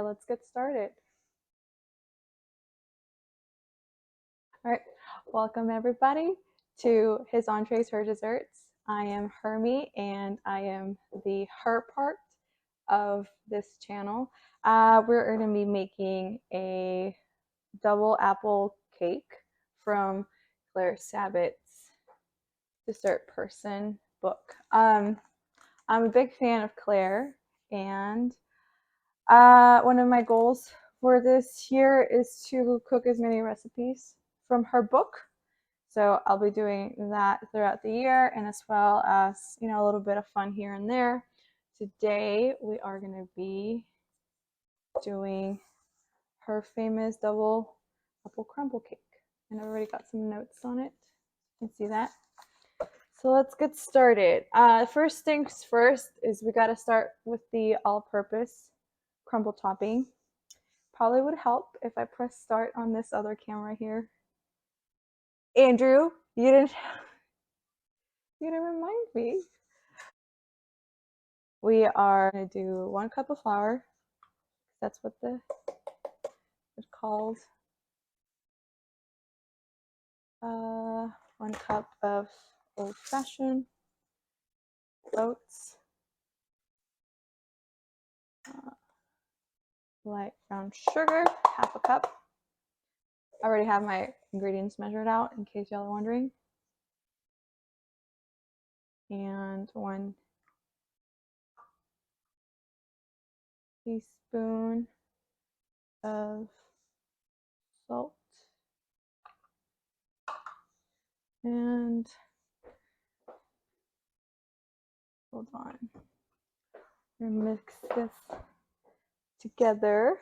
let's get started. All right, welcome everybody to His Entrees, Her Desserts. I am Hermie, and I am the her part of this channel. We're going to be making a double apple cake from Claire Saffitz Dessert Person book. I'm a big fan of Claire, and one of my goals for this year is to cook as many recipes from her book. So I'll be doing that throughout the year, and as well as, a little bit of fun here and there. Today we are going to be doing her famous double apple crumble cake. And I've already got some notes on it. You can see that. So let's get started. First things first is we got to start with the all-purpose crumble topping. Probably would help if I press start on this other camera here. Andrew, you didn't remind me. We are going to do 1 cup of flour. That's what it's called. 1 cup of old-fashioned oats. Light brown sugar, 1/2 cup. I already have my ingredients measured out in case y'all are wondering. And 1 teaspoon of salt. And hold on. I'm gonna mix this together.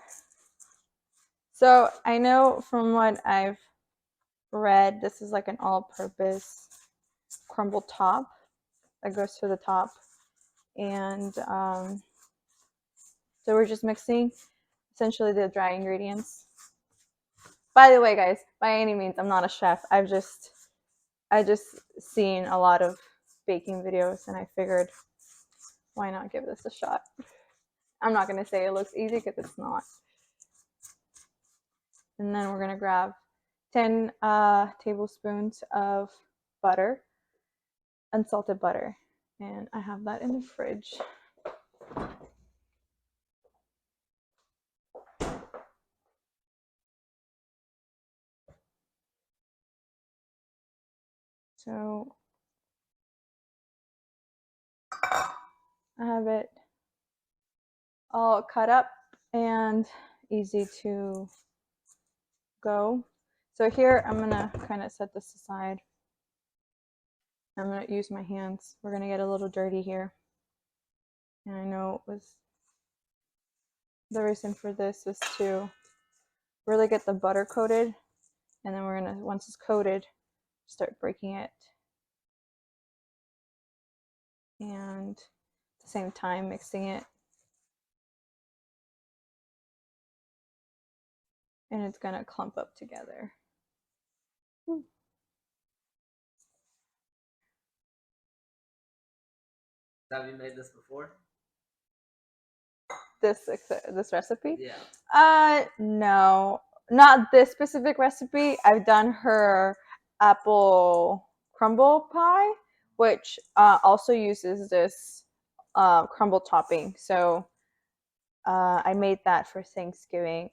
So I know from what I've read, this is like an all-purpose crumble top that goes to the top. And so we're just mixing essentially the dry ingredients. By the way, guys, by any means, I'm not a chef. I just seen a lot of baking videos, and I figured, why not give this a shot? I'm not going to say it looks easy because it's not. And then we're going to grab 10 tablespoons of butter, unsalted butter. And I have that in the fridge. So I have it all cut up and easy to go. So here I'm gonna kind of set this aside. I'm gonna use my hands. We're gonna get a little dirty here. And I know it was the reason for this is to really get the butter coated, and then we're gonna, once it's coated, start breaking it, and at the same time mixing it. And it's gonna clump up together. Have you made this before? This recipe? Yeah. No, not this specific recipe. I've done her apple crumble pie, which also uses this crumble topping. So I made that for Thanksgiving.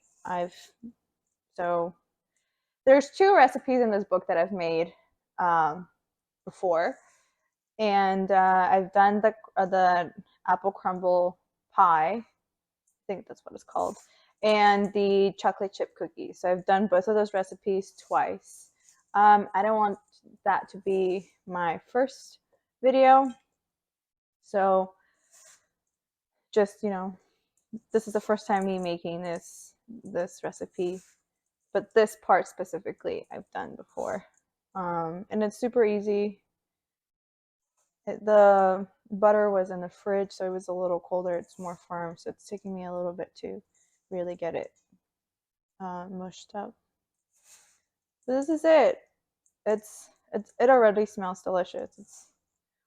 So there's 2 recipes in this book that I've made before, and I've done the apple crumble pie. I think that's what it's called, and the chocolate chip cookies. So I've done both of those recipes twice. I don't want that to be my first video, so just, this is the first time me making this recipe, but this part specifically I've done before, and it's super easy. The butter was in the fridge, so it was a little colder. It's more firm, so it's taking me a little bit to really get it mushed up. So this is it. It already smells delicious. It's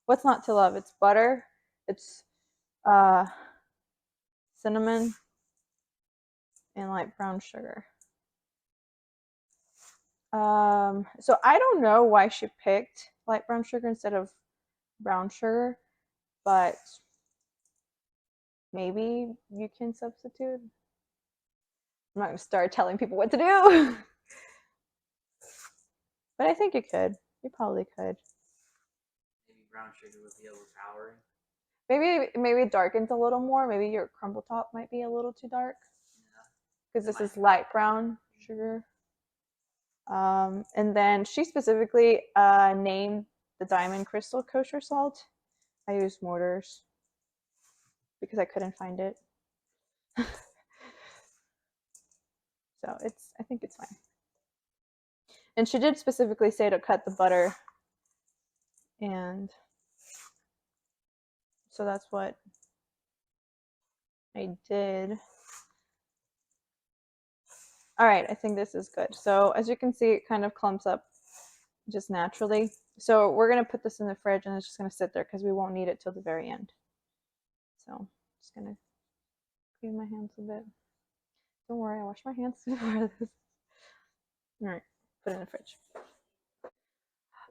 what's not to love. It's butter. It's cinnamon. and light brown sugar. So I don't know why she picked light brown sugar instead of brown sugar, but maybe you can substitute. I'm not going to start telling people what to do. But I think you could. You probably could. Maybe brown sugar would be overpowering. Maybe it darkens a little more. Maybe your crumble top might be a little too dark. Because this is light brown sugar. And then she specifically named the diamond crystal kosher salt. I used mortars because I couldn't find it. So I think it's fine. And she did specifically say to cut the butter. And so that's what I did. All right, I think this is good. So as you can see, it kind of clumps up just naturally. So we're going to put this in the fridge and it's just going to sit there because we won't need it till the very end. So I'm just going to clean my hands a bit. Don't worry, I washed my hands before this. All right, put it in the fridge.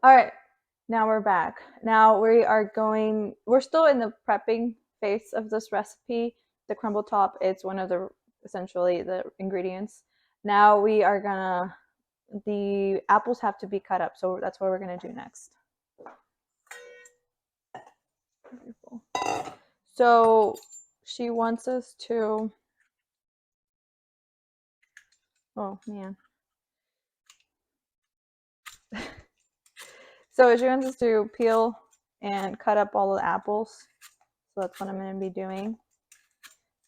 All right, now we're back. Now we're still in the prepping phase of this recipe. The crumble top, it's one of the, essentially the ingredients. Now the apples have to be cut up, so that's what we're gonna do next. So she wants us to, oh man. So she wants us to peel and cut up all the apples. So that's what I'm going to be doing.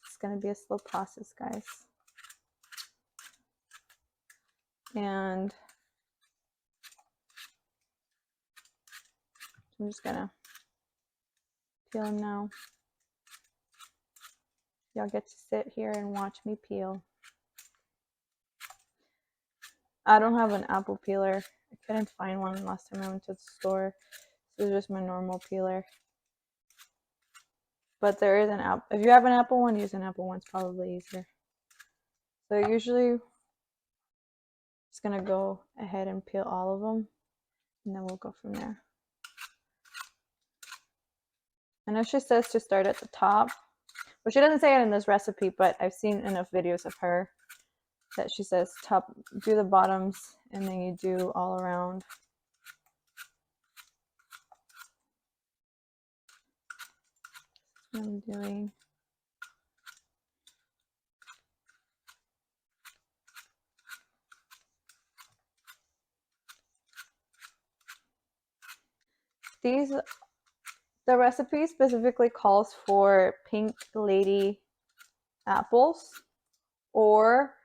It's going to be a slow process, guys. And I'm just going to peel them now. Y'all get to sit here and watch me peel. I don't have an apple peeler. I couldn't find one last time I went to the store. This is just my normal peeler. But there is an apple. If you have an apple one, use an apple one. It's probably easier. So usually just going to go ahead and peel all of them. And then we'll go from there. I know she says to start at the top. Well, she doesn't say it in this recipe, but I've seen enough videos of her that she says top, do the bottoms, and then you do all around. That's what I'm doing. The recipe specifically calls for pink lady apples or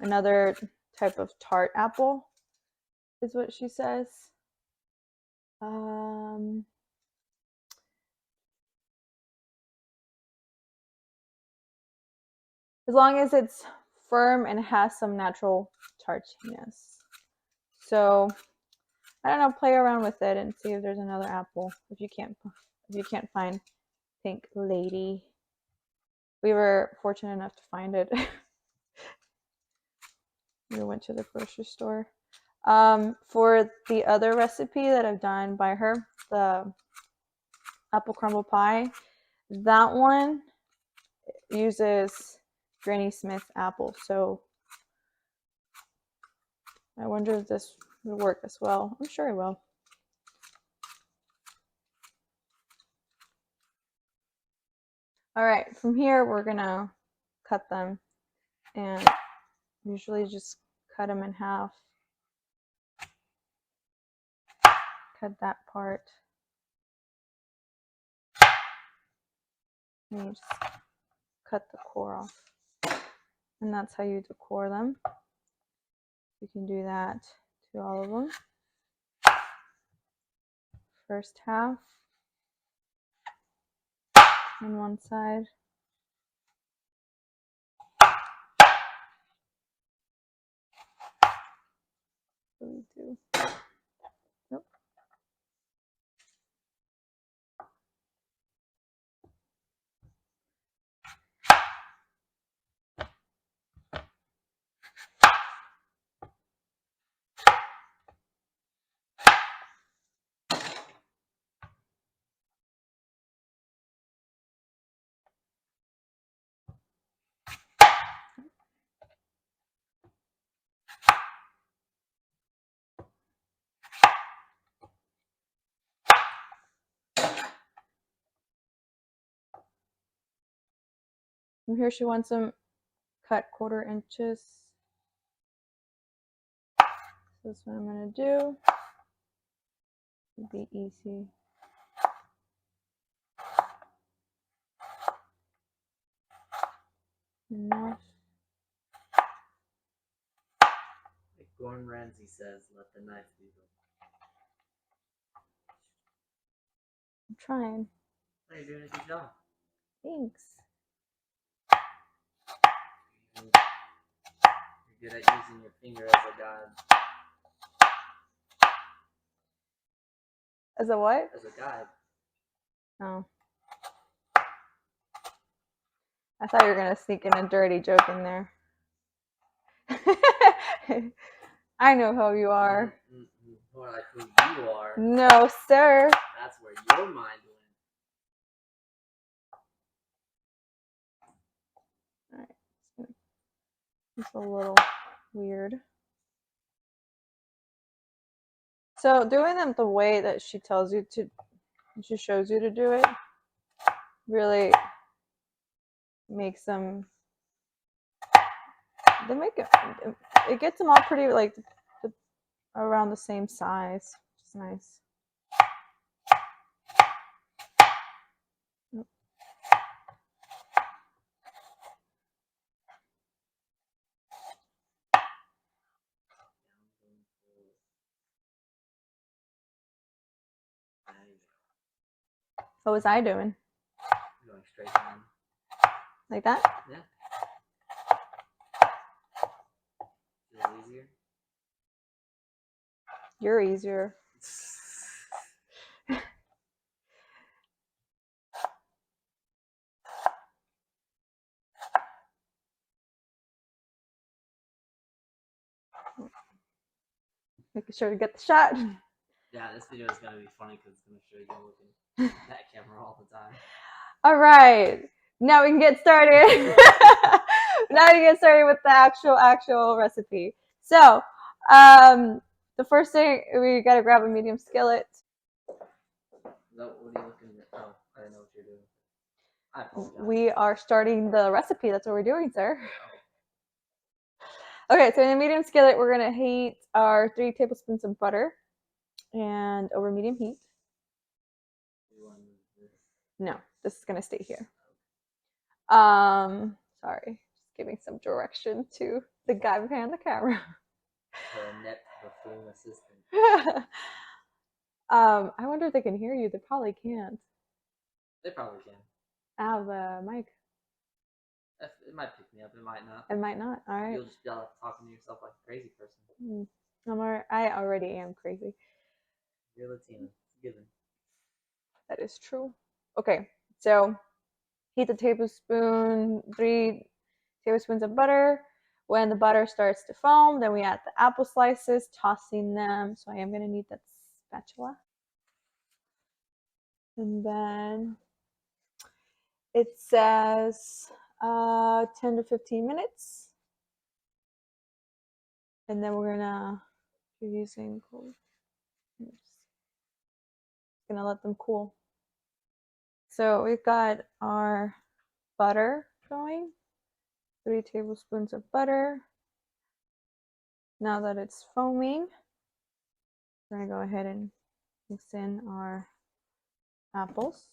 another type of tart apple is what she says. As long as it's firm and has some natural tartiness. So I don't know, play around with it and see if there's another apple. If you can't find pink lady. We were fortunate enough to find it. We went to the grocery store. For the other recipe that I've done by her, the apple crumble pie, that one uses Granny Smith apple. So I wonder if this would work as well. I'm sure it will. All right, from here we're gonna cut them and usually just cut them in half. Cut that part. And you just cut the core off. And that's how you decore them. You can do that to all of them. First half on one side. What do we do? Nope. And here she wants them cut 1/4 inches. So that's what I'm gonna do. It'll be easy. Enough. Like Gordon Ramsay says, let the knife do the. I'm trying. Oh, you're doing a good job. Thanks. You're good at using your finger as a guide. As a what? As a guide. Oh. I thought you were gonna sneak in a dirty joke in there. I know who you are. More like who you are. No, sir. That's where your mind went. Alright. It's a little weird. So doing them the way that she tells you to, she shows you to do it, really makes them, they make it gets them all pretty like around the same size, which is nice. What was I doing? You're going straight down. Like that? Yeah. Feels easier. You're easier. Making sure to get the shot. Yeah, this video is going to be funny because it's going to show you looking at that camera all the time. All right. Now we can get started. Now we can get started with the actual recipe. So, the first thing, we got to grab a medium skillet. What are you looking at? Oh, I didn't know what you're doing. I apologize. We are starting the recipe. That's what we're doing, sir. Okay, so in a medium skillet, we're going to heat our 3 tablespoons of butter and over medium heat. No, this is going to stay here. Sorry, just giving some direction to the guy behind the camera. The inept buffoon assistant. I wonder if they can hear you. They probably can't. They probably can. Out of the mic. It might pick me up. It might not. It might not. All right. You'll just be talking to yourself like a crazy person. I already am crazy. You're Latina. It's a given. That is true. Okay, so heat the 3 tablespoons of butter. When the butter starts to foam, then we add the apple slices, tossing them. So I am going to need that spatula. And then it says 10 to 15 minutes. And then we're going to be using cool. Just going to let them cool. So we've got our butter going. 3 tablespoons of butter. Now that it's foaming, we're going to go ahead and mix in our apples.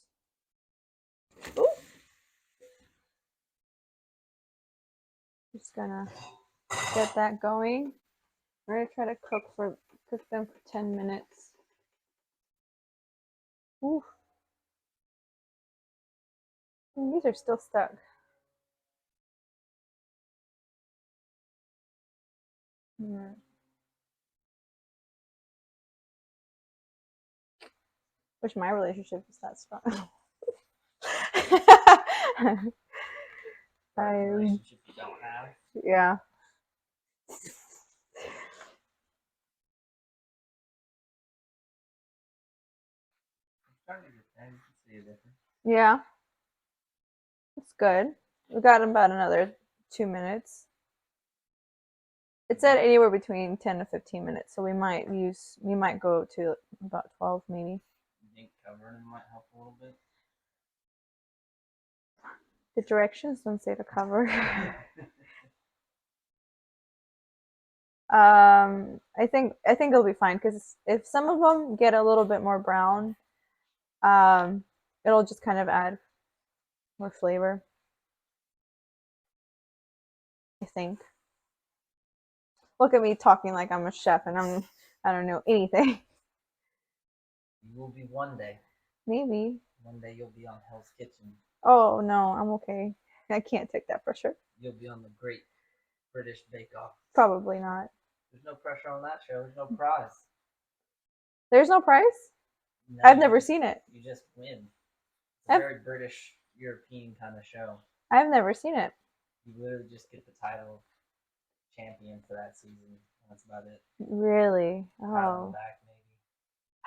Ooh. Just gonna get that going. We're gonna try to cook them for 10 minutes. Ooh. And these are still stuck. Yeah. Wish my relationship was that strong. Relationship you don't have. Yeah. Yeah. It's good. We got about another 2 minutes. It said anywhere between 10 to 15 minutes, so we might go to about 12 maybe. You think covering might help a little bit? The directions don't say to cover. I think it'll be fine because if some of them get a little bit more brown, it'll just kind of add more flavor. I think. Look at me talking like I'm a chef and I don't know anything. You will be one day. Maybe. One day you'll be on Hell's Kitchen. Oh no, I'm okay. I can't take that pressure. You'll be on the Great British Bake Off. Probably not. There's no pressure on that show. There's no prize. There's no prize? No, I've never seen it. You just win. It's a very British, European kind of show. I've never seen it. You literally just get the title champion for that season. That's about it. Really? Oh. Back, maybe.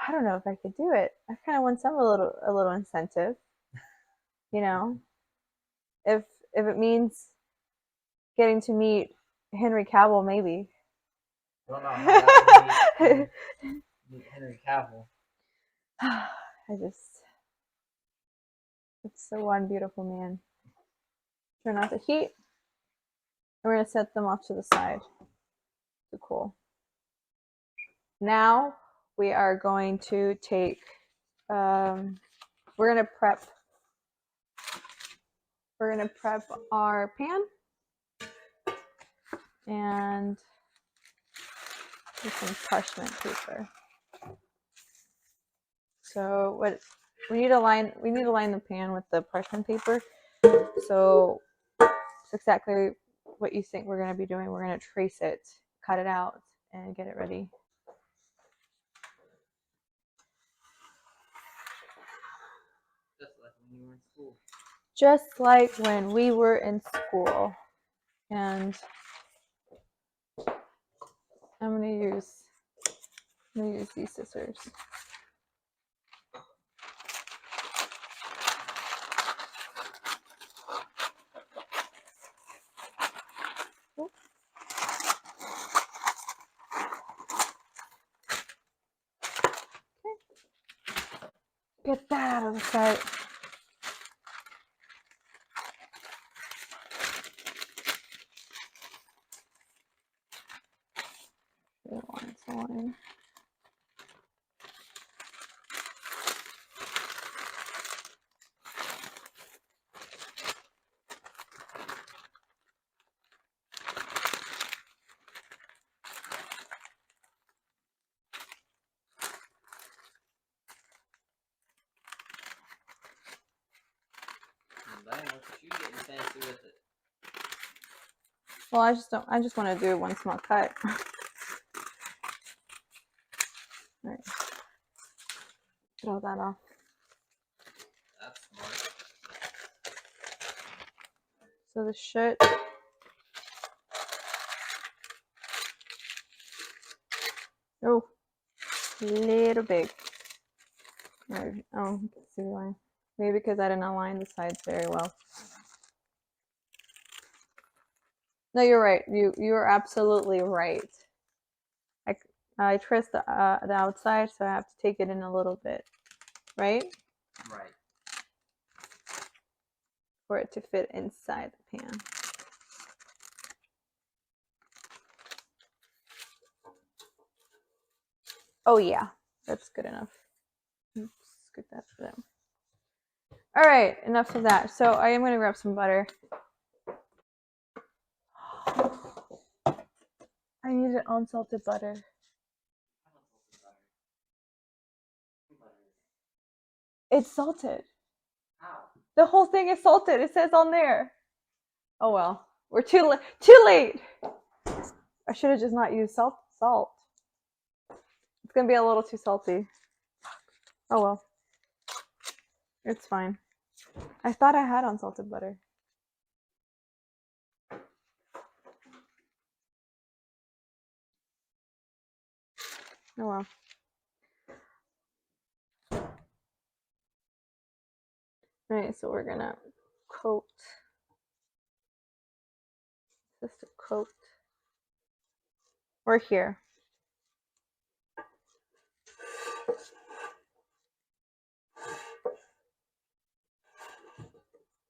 I don't know if I could do it. I kind of want a little incentive. You know, if it means getting to meet Henry Cavill, maybe. I don't know how that would meet Henry Cavill. It's the one beautiful man. Turn off the heat. We're going to set them off to the side to cool. Now we are going to take, we're going to prep our pan and some parchment paper. So what we need to line the pan with the parchment paper. So it's exactly what you think we're going to be doing. We're going to trace it, cut it out, and get it ready. Just like when we were in school. And I'm going to use these scissors. Get that out of the sight. Line. Well, I just want to do one small cut. All right. Get all that off. That's smart. So the shirt. Oh, a little big. Oh, see why. Maybe because I didn't align the sides very well. No, you're right. You are absolutely right. I traced the outside, so I have to take it in a little bit, right? Right. For it to fit inside the pan. Oh yeah, that's good enough. Oops, scoot that for them. All right, enough of that. So I am going to grab some butter. I need an unsalted butter. It's salted. How? The whole thing is salted. It says on there. Oh well, we're too late. I should have just not used salt. It's gonna be a little too salty. Oh well, it's fine. I thought I had unsalted butter. Oh well. All right, so we're gonna coat. Just a coat. We're here.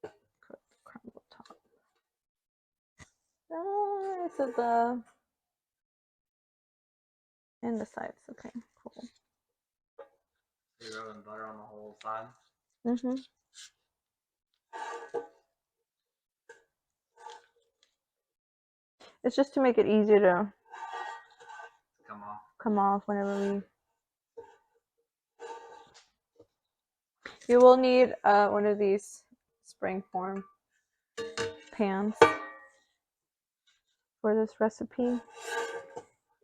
Coat the to the sides. Okay, cool. So you're rubbing butter on the whole side? Mm-hmm. It's just to make it easier to come off whenever we. You will need one of these springform pans for this recipe.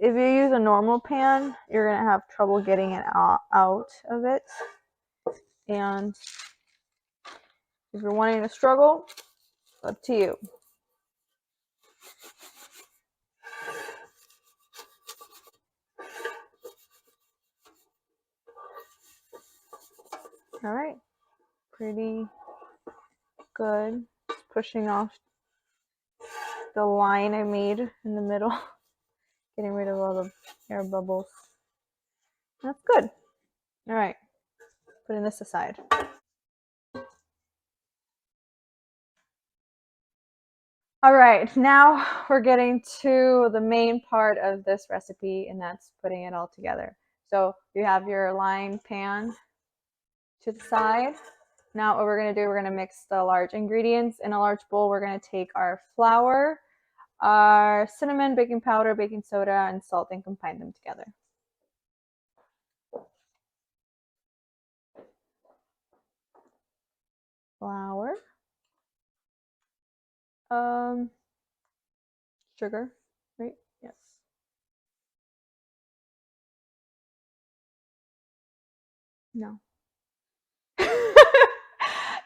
If you use a normal pan, you're going to have trouble getting it out of it. And if you're wanting to struggle, up to you. All right, pretty good. Just pushing off the line I made in the middle, getting rid of all the air bubbles. That's good. All right, putting this aside. All right, now we're getting to the main part of this recipe, and that's putting it all together. So you have your lined pan to the side. Now what we're going to do, we're going to mix the large ingredients. In a large bowl, we're going to take our flour, our cinnamon, baking powder, baking soda, and salt, and combine them together. Flour, sugar, right? Yes. No.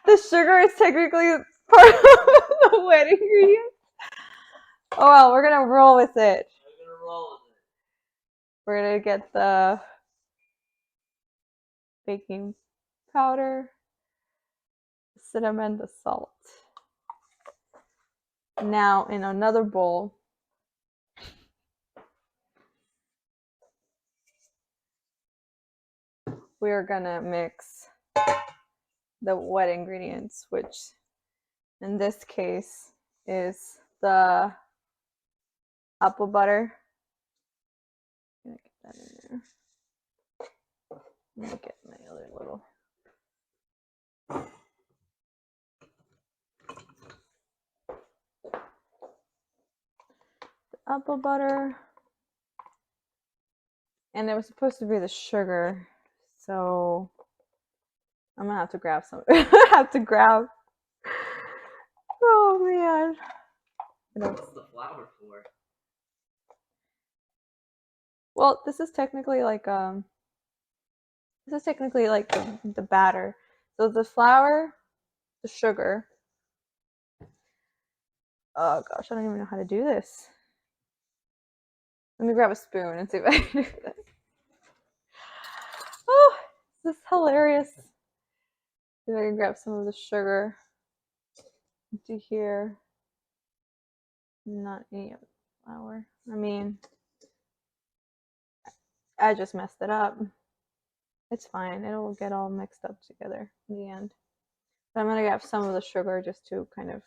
The sugar is technically part of the wet ingredient. Oh well, we're gonna roll with it. We're gonna get the baking powder, the cinnamon, the salt. Now in another bowl, we are gonna mix the wet ingredients, which in this case is the apple butter. I'm gonna get that in there. Let me get my other little. The apple butter. And it was supposed to be the sugar, so I'm gonna have to grab some. I have to grab. Oh man. What's the flour for? Well, this is technically like the batter. So the flour, the sugar. Oh gosh, I don't even know how to do this. Let me grab a spoon and see if I can do this. Oh, this is hilarious. See if I can grab some of the sugar into here. Not any of the flour. I mean, I just messed it up. It's fine. It'll get all mixed up together in the end. But I'm gonna grab some of the sugar just to kind of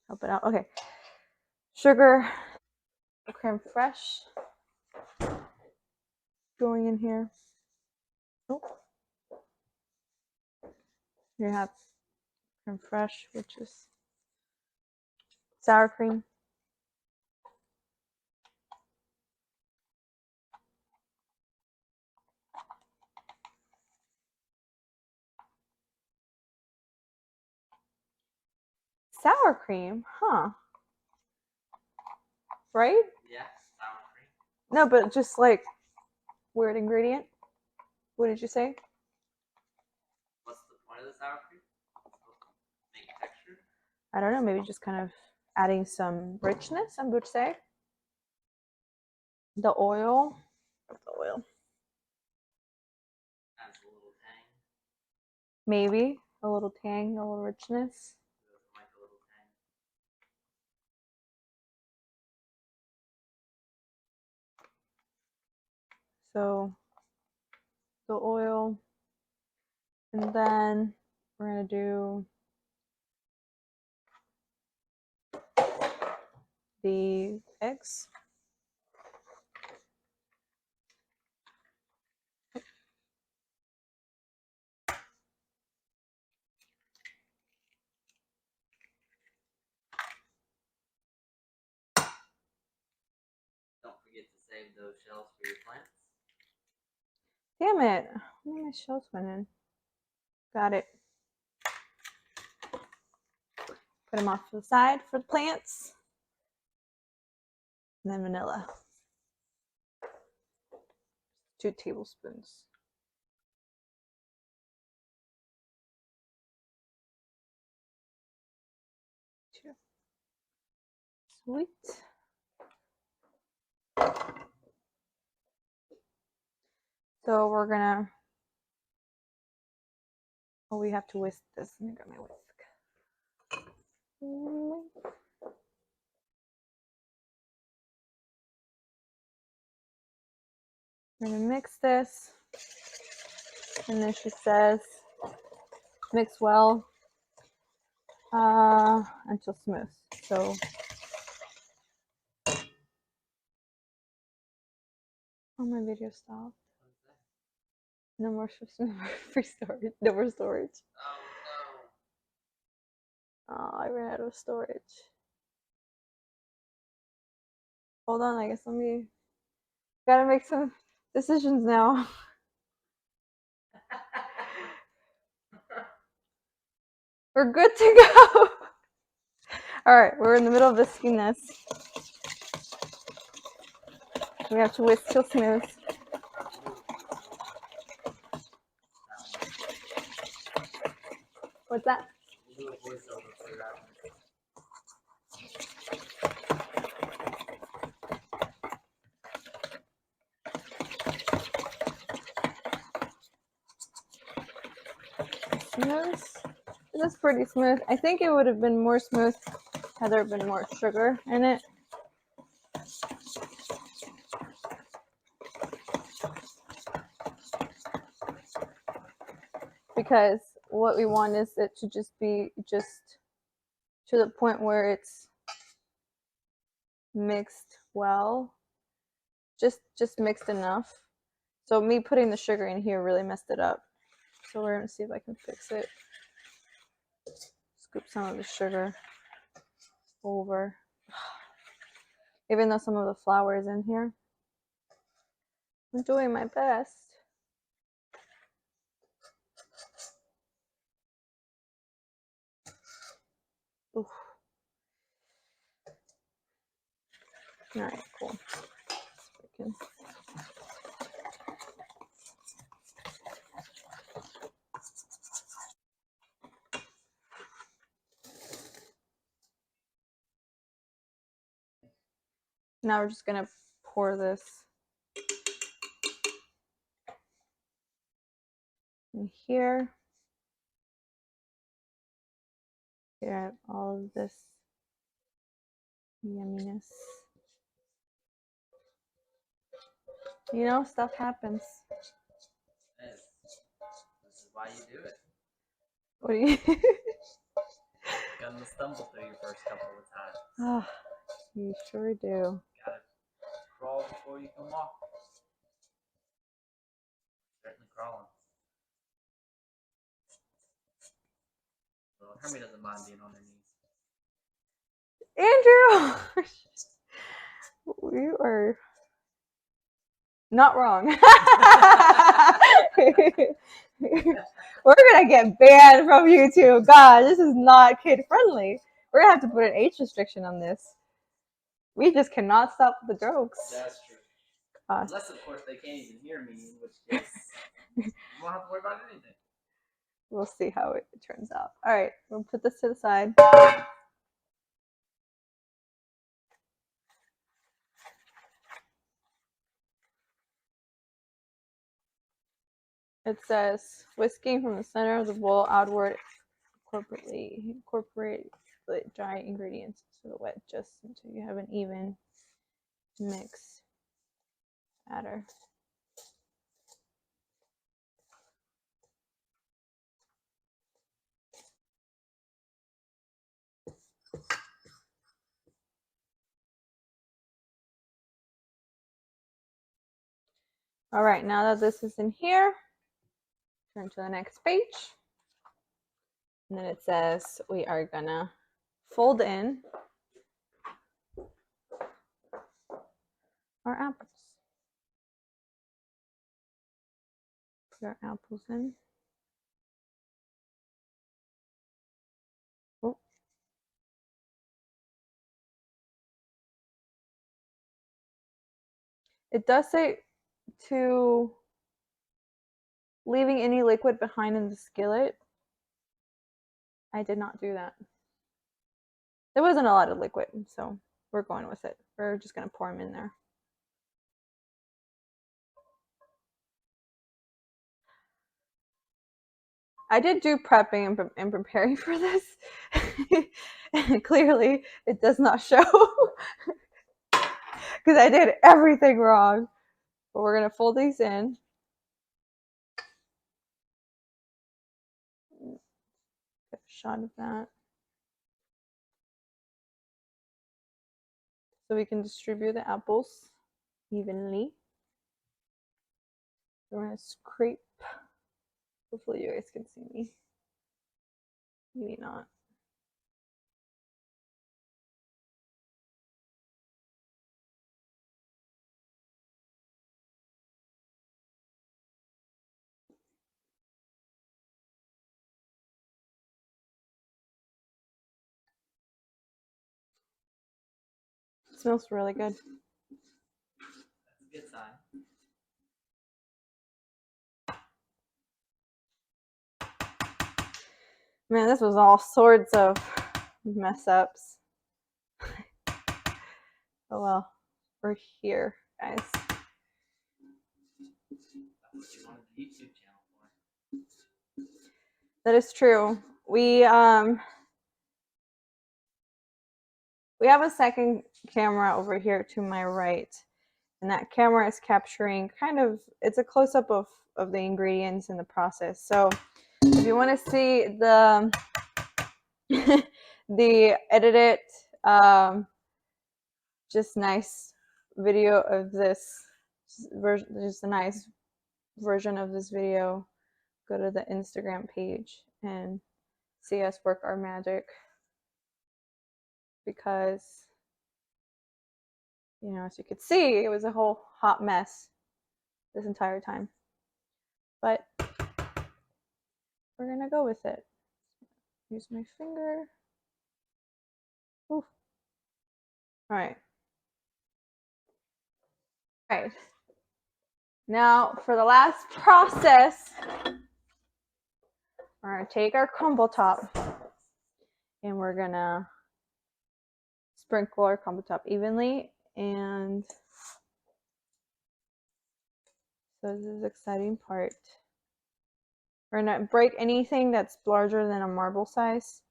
help it out. Okay. Sugar, creme fraiche going in here. Oh. You have creme fraiche, which is sour cream. Sour cream, huh? Right? Yeah, sour cream. No, but just like weird ingredient. What did you say? What's the point of the sour cream? Make texture? I don't know, maybe just kind of adding some richness, I would say. The oil. The oil. Adds a little tang. Maybe a little tang, a little richness. Like a little tang. So the oil, and then we're gonna do the eggs. Don't forget to save those shells for your plants. Damn it. Where my shells went in? Got it. Put them off to the side for the plants. And then vanilla. 2 tablespoons. Sweet. So we're gonna, oh, we have to whisk this. Let me grab my whisk. We're gonna mix this. And then she says, mix well until smooth. So oh, my video stopped. No more free storage. No more storage. Oh Oh, I ran out of storage. Hold on, I guess let me. Gotta make some decisions now. We're good to go. All right, we're in the middle of whisking this. We have to whisk till smooth. What's that? Smooth. This is pretty smooth. I think it would have been more smooth had there been more sugar in it. Because what we want is it to just be just to the point where it's mixed well. Just mixed enough. So me putting the sugar in here really messed it up. So we're gonna see if I can fix it. Scoop some of the sugar over. Even though some of the flour is in here. I'm doing my best. Oof. All right, cool. Now we're just gonna pour this in here. Get all of this yumminess. You know, stuff happens. This is why you do it. What do you? Gonna stumble through your first couple of times. Oh, you sure do. Gotta crawl before you can walk. Certainly crawling. So Hermie doesn't mind being on her knees. Andrew, you are not wrong. We're gonna get banned from YouTube. God, this is not kid friendly. We're gonna have to put an age restriction on this. We just cannot stop the jokes. That's true. Unless, of course, they can't even hear me, in which case you won't have to worry about anything. We'll see how it turns out. All right, we'll put this to the side. It says whisking from the center of the bowl outward. Incorporate the dry ingredients to the wet just until you have an even mix batter. All right, now that this is in here, turn to the next page. And then it says we are gonna fold in our apples. Put our apples in. Oh. It does say to leaving any liquid behind in the skillet. I did not do that. There wasn't a lot of liquid, so we're going with it. We're just gonna pour them in there. I did do prepping and preparing for this. And clearly it does not show because I did everything wrong. But we're gonna fold these in. Get a shot of that. So we can distribute the apples evenly. We're gonna scrape. Hopefully you guys can see me. Maybe not. It smells really good. That's a good sign. Man, this was all sorts of mess ups. Oh well, we're here, guys. That's what you wanted the YouTube channel for. That is true. We have a second camera over here to my right, and that camera is capturing kind of, it's a close up of the ingredients in the process. So if you want to see the the edited just nice video of this version, just a nice version of this video, go to the Instagram page and see us work our magic, because you know, as you could see, it was a whole hot mess this entire time, but we're gonna go with it. Use my finger. Oof. All right. All right. Now for the last process, we're gonna take our crumble top and we're gonna sprinkle our crumble top evenly. And so this is the exciting part. We're gonna break anything that's larger than a marble size.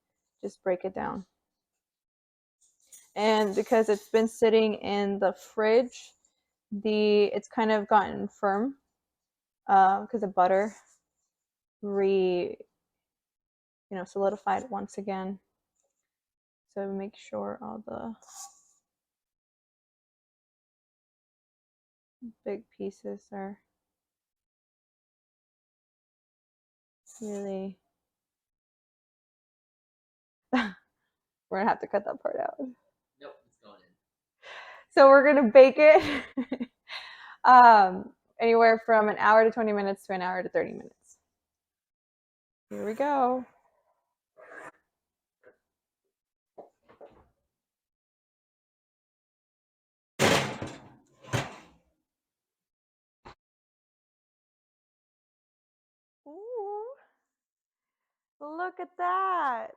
Just break it down. And because it's been sitting in the fridge, it's kind of gotten firm because the butter solidified once again. So make sure all the big pieces are really we're gonna have to cut that part out. Nope, it's going in. So we're gonna bake it anywhere from an hour to 20 minutes to an hour to 30 minutes. Here we go. Ooh, look at that.